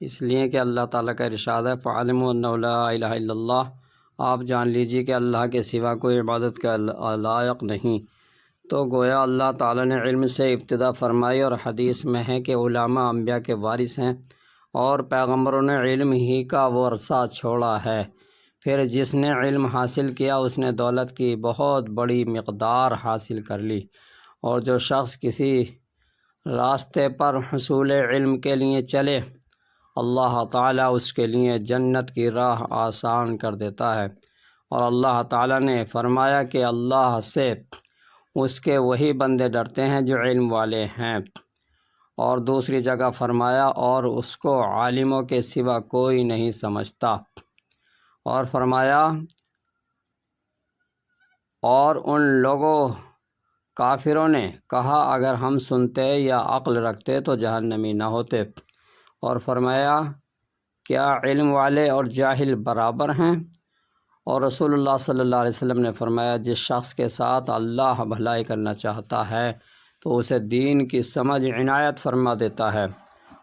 اس لیے کہ اللہ تعالیٰ کا ارشاد ہے فَعَلِمُوا أَنَّهُ لَا إِلَٰهَ إِلَّا اللَّهُ، آپ جان لیجیے کہ اللہ کے سوا کوئی عبادت کا لائق نہیں۔ تو گویا اللہ تعالیٰ نے علم سے ابتدا فرمائی، اور حدیث میں ہے کہ علماء انبیاء کے وارث ہیں، اور پیغمبروں نے علم ہی کا ورثہ چھوڑا ہے۔ پھر جس نے علم حاصل کیا اس نے دولت کی بہت بڑی مقدار حاصل کر لی، اور جو شخص کسی راستے پر حصول علم کے لیے چلے اللہ تعالیٰ اس کے لیے جنت کی راہ آسان کر دیتا ہے۔ اور اللہ تعالیٰ نے فرمایا کہ اللہ سے اس کے وہی بندے ڈرتے ہیں جو علم والے ہیں، اور دوسری جگہ فرمایا اور اس کو عالموں کے سوا کوئی نہیں سمجھتا، اور فرمایا اور ان لوگوں کافروں نے کہا اگر ہم سنتے یا عقل رکھتے تو جہنمی نہ ہوتے، اور فرمایا کیا علم والے اور جاہل برابر ہیں؟ اور رسول اللہ صلی اللہ علیہ وسلم نے فرمایا جس شخص کے ساتھ اللہ بھلائی کرنا چاہتا ہے تو اسے دین کی سمجھ عنایت فرما دیتا ہے،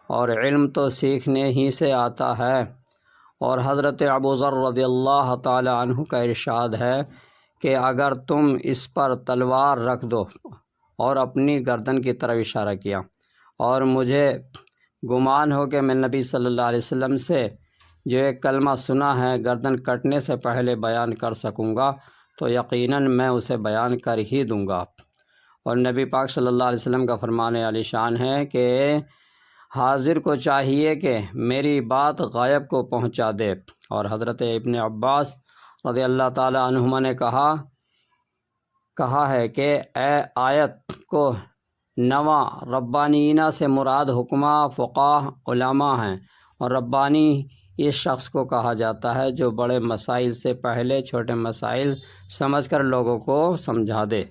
اور علم تو سیکھنے ہی سے آتا ہے۔ اور حضرت ابو ذر رضی اللہ تعالی عنہ کا ارشاد ہے کہ اگر تم اس پر تلوار رکھ دو، اور اپنی گردن کی طرف اشارہ کیا، اور مجھے گمان ہو کہ میں نبی صلی اللہ علیہ وسلم سے جو ایک کلمہ سنا ہے گردن کٹنے سے پہلے بیان کر سکوں گا تو یقیناً میں اسے بیان کر ہی دوں گا۔ اور نبی پاک صلی اللہ علیہ وسلم کا فرمان عالی شان ہے کہ حاضر کو چاہیے کہ میری بات غائب کو پہنچا دے۔ اور حضرت ابن عباس رضی اللہ تعالی عنہما نے کہا ہے کہ اے آیت کو نواں ربانیینہ سے مراد حکمہ فقاہ علماء ہیں، اور ربانی اس شخص کو کہا جاتا ہے جو بڑے مسائل سے پہلے چھوٹے مسائل سمجھ کر لوگوں کو سمجھا دے۔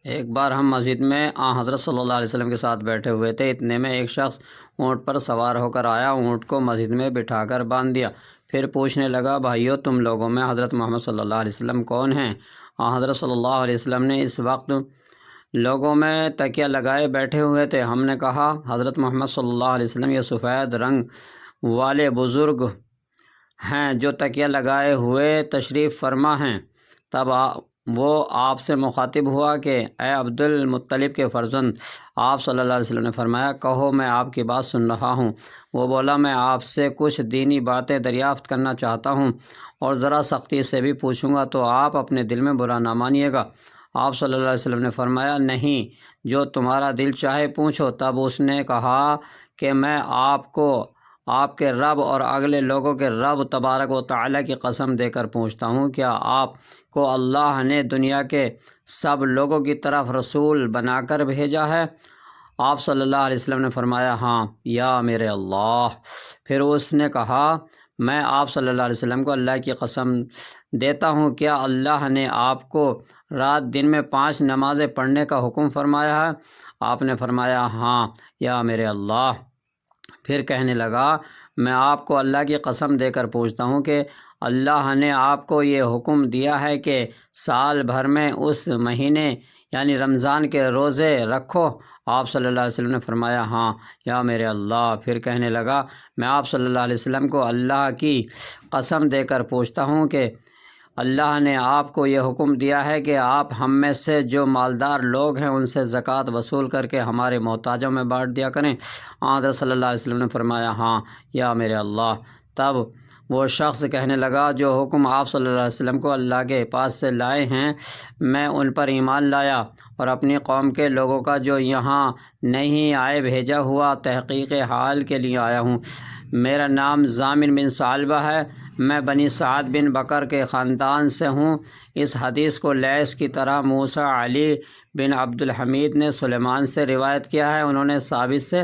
ایک بار ہم مسجد میں حضرت صلی اللہ علیہ وسلم کے ساتھ بیٹھے ہوئے تھے، اتنے میں ایک شخص اونٹ پر سوار ہو کر آیا، اونٹ کو مسجد میں بٹھا کر باندھ دیا، پھر پوچھنے لگا بھائیو تم لوگوں میں حضرت محمد صلی اللہ علیہ وسلم کون ہیں؟ حضرت صلی اللہ علیہ وسلم نے اس وقت لوگوں میں تکیہ لگائے بیٹھے ہوئے تھے۔ ہم نے کہا حضرت محمد صلی اللہ علیہ وسلم یہ سفید رنگ والے بزرگ ہیں جو تکیہ لگائے ہوئے تشریف فرما ہیں۔ تب وہ آپ سے مخاطب ہوا کہ اے عبد المطلب کے فرزند، آپ صلی اللہ علیہ وسلم نے فرمایا کہو میں آپ کی بات سن رہا ہوں۔ وہ بولا میں آپ سے کچھ دینی باتیں دریافت کرنا چاہتا ہوں، اور ذرا سختی سے بھی پوچھوں گا تو آپ اپنے دل میں برا نہ مانیے گا۔ آپ صلی اللہ علیہ وسلم نے فرمایا نہیں، جو تمہارا دل چاہے پوچھو۔ تب اس نے کہا کہ میں آپ کو آپ کے رب اور اگلے لوگوں کے رب تبارک و تعالیٰ کی قسم دے کر پوچھتا ہوں، کیا آپ کو اللہ نے دنیا کے سب لوگوں کی طرف رسول بنا کر بھیجا ہے؟ آپ صلی اللہ علیہ وسلم نے فرمایا ہاں یا میرے اللہ۔ پھر اس نے کہا میں آپ صلی اللہ علیہ وسلم کو اللہ کی قسم دیتا ہوں، کیا اللہ نے آپ کو رات دن میں 5 نمازیں پڑھنے کا حکم فرمایا ہے؟ آپ نے فرمایا ہاں یا میرے اللہ۔ پھر کہنے لگا میں آپ کو اللہ کی قسم دے کر پوچھتا ہوں کہ اللہ نے آپ کو یہ حکم دیا ہے کہ سال بھر میں اس مہینے یعنی رمضان کے روزے رکھو؟ آپ صلی اللہ علیہ وسلم نے فرمایا ہاں یا میرے اللہ۔ پھر کہنے لگا میں آپ صلی اللہ علیہ وسلم کو اللہ کی قسم دے کر پوچھتا ہوں کہ اللہ نے آپ کو یہ حکم دیا ہے کہ آپ ہم میں سے جو مالدار لوگ ہیں ان سے زکوٰۃ وصول کر کے ہمارے محتاجوں میں بانٹ دیا کریں؟ حضرت صلی اللہ علیہ وسلم نے فرمایا ہاں یا میرے اللہ۔ تب وہ شخص کہنے لگا جو حکم آپ صلی اللہ علیہ وسلم کو اللہ کے پاس سے لائے ہیں میں ان پر ایمان لایا، اور اپنی قوم کے لوگوں کا جو یہاں نہیں آئے بھیجا ہوا تحقیق حال کے لیے آیا ہوں۔ میرا نام ضامن بن ثعلبہ ہے، میں بنی سعد بن بکر کے خاندان سے ہوں۔ اس حدیث کو لیث کی طرح موسیٰ علی بن عبد الحمید نے سلیمان سے روایت کیا ہے، انہوں نے ثابت سے